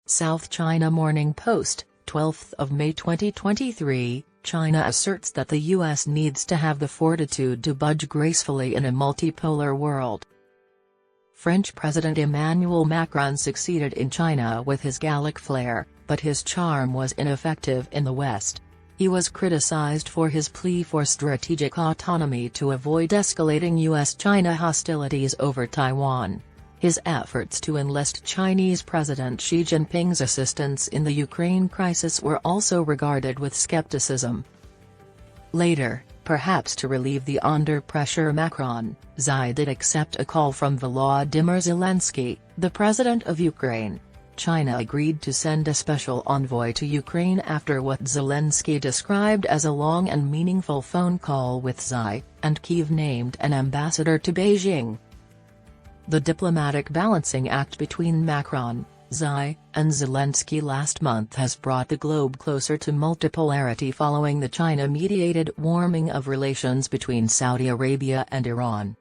South China Morning Post, 12th of May 2023, China asserts that the U.S. needs to have the fortitude to budge gracefully in a multipolar world. French President Emmanuel Macron succeeded in China with his Gallic flair, but his charm was ineffective in the West. He was criticized for his plea for strategic autonomy to avoid escalating U.S.-China hostilities over Taiwan. His efforts to enlist Chinese President Xi Jinping's assistance in the Ukraine crisis were also regarded with skepticism. Later, perhaps to relieve the under-pressure Macron, Xi did accept a call from Volodymyr Zelensky, the president of Ukraine. China agreed to send a special envoy to Ukraine after what Zelensky described as a long and meaningful phone call with Xi, and Kiev named an ambassador to Beijing. The diplomatic balancing act between Macron, Xi, and Zelensky last month has brought the globe closer to multipolarity following the China-mediated warming of relations between Saudi Arabia and Iran.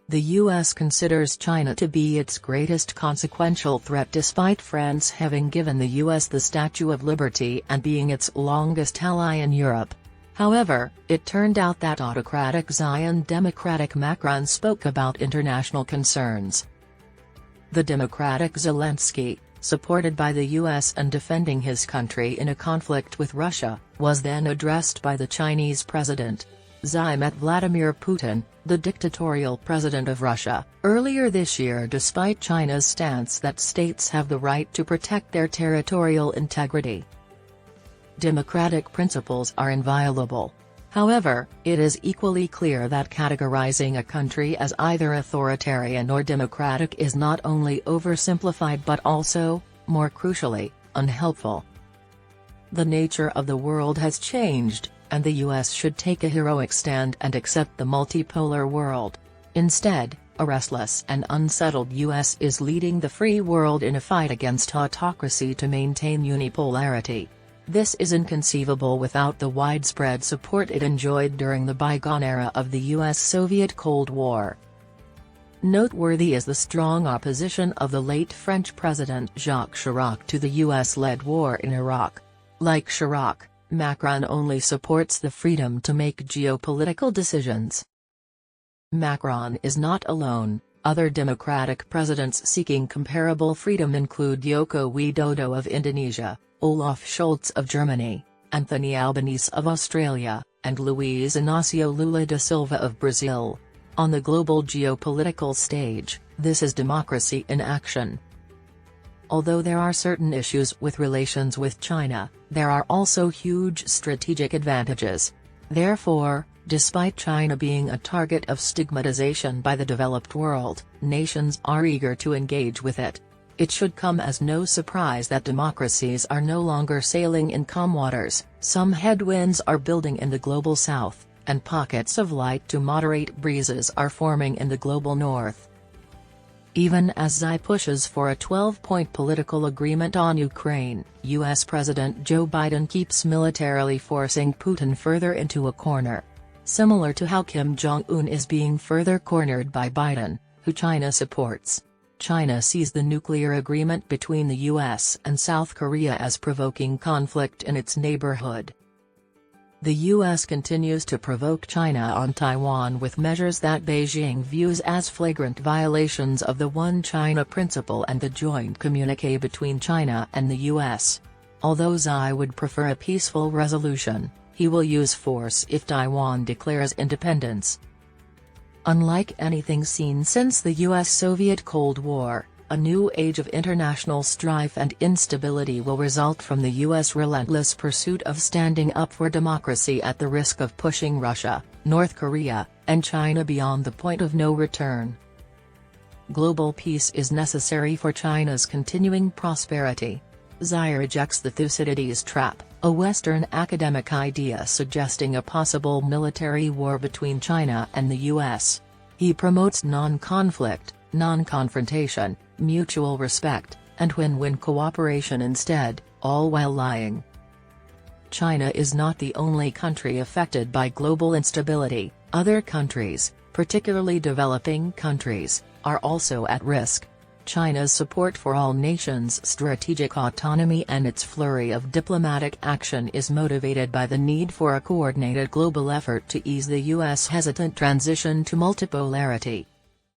The U.S. considers China to be its greatest consequential threat despite France having given the U.S. the Statue of Liberty and being its longest ally in Europe. However, it turned out that autocratic Xi and democratic Macron spoke about international concerns. The democratic Zelensky, supported by the U.S. and defending his country in a conflict with Russia, was then addressed by the Chinese president. Xi met Vladimir Putin, the dictatorial president of Russia, earlier this year despite China's stance that states have the right to protect their territorial integrity. Democratic principles are inviolable. However, it is equally clear that categorizing a country as either authoritarian or democratic is not only oversimplified but also, more crucially, unhelpful. The nature of the world has changed, and the U.S. should take a heroic stand and accept the multipolar world. Instead, a restless and unsettled U.S. is leading the free world in a fight against autocracy to maintain unipolarity. This is inconceivable without the widespread support it enjoyed during the bygone era of the U.S.-Soviet Cold War. Noteworthy is the strong opposition of the late French President Jacques Chirac to the U.S.-led war in Iraq. Like Chirac, Macron only supports the freedom to make geopolitical decisions. Macron is not alone. Other democratic presidents seeking comparable freedom include Joko Widodo of Indonesia, Olaf Scholz of Germany, Anthony Albanese of Australia, and Luiz Inácio Lula da Silva of Brazil. On the global geopolitical stage, this is democracy in action. Although there are certain issues with relations with China, there are also huge strategic advantages. Therefore, despite China being a target of stigmatization by the developed world, nations are eager to engage with it. It should come as no surprise that democracies are no longer sailing in calm waters. Some headwinds are building in the global south, and pockets of light to moderate breezes are forming in the global north. Even as Xi pushes for a 12-point political agreement on Ukraine, U.S. President Joe Biden keeps militarily forcing Putin further into a corner. Similar to how Kim Jong-un is being further cornered by Biden, who China supports. China sees the nuclear agreement between the U.S. and South Korea as provoking conflict in its neighborhood. The U.S. continues to provoke China on Taiwan with measures that Beijing views as flagrant violations of the One China principle and the joint communiqué between China and the U.S. Although Xi would prefer a peaceful resolution, he will use force if Taiwan declares independence. Unlike anything seen since the U.S.-Soviet Cold War, a new age of international strife and instability will result from the U.S. relentless pursuit of standing up for democracy at the risk of pushing Russia, North Korea, and China beyond the point of no return. Global peace is necessary for China's continuing prosperity. Xi rejects the Thucydides trap, a Western academic idea suggesting a possible military war between China and the U.S. He promotes non-conflict, non-confrontation, mutual respect, and win-win cooperation instead, all while lying. China is not the only country affected by global instability. Other countries, particularly developing countries, are also at risk. China's support for all nations' strategic autonomy and its flurry of diplomatic action is motivated by the need for a coordinated global effort to ease the U.S. hesitant transition to multipolarity.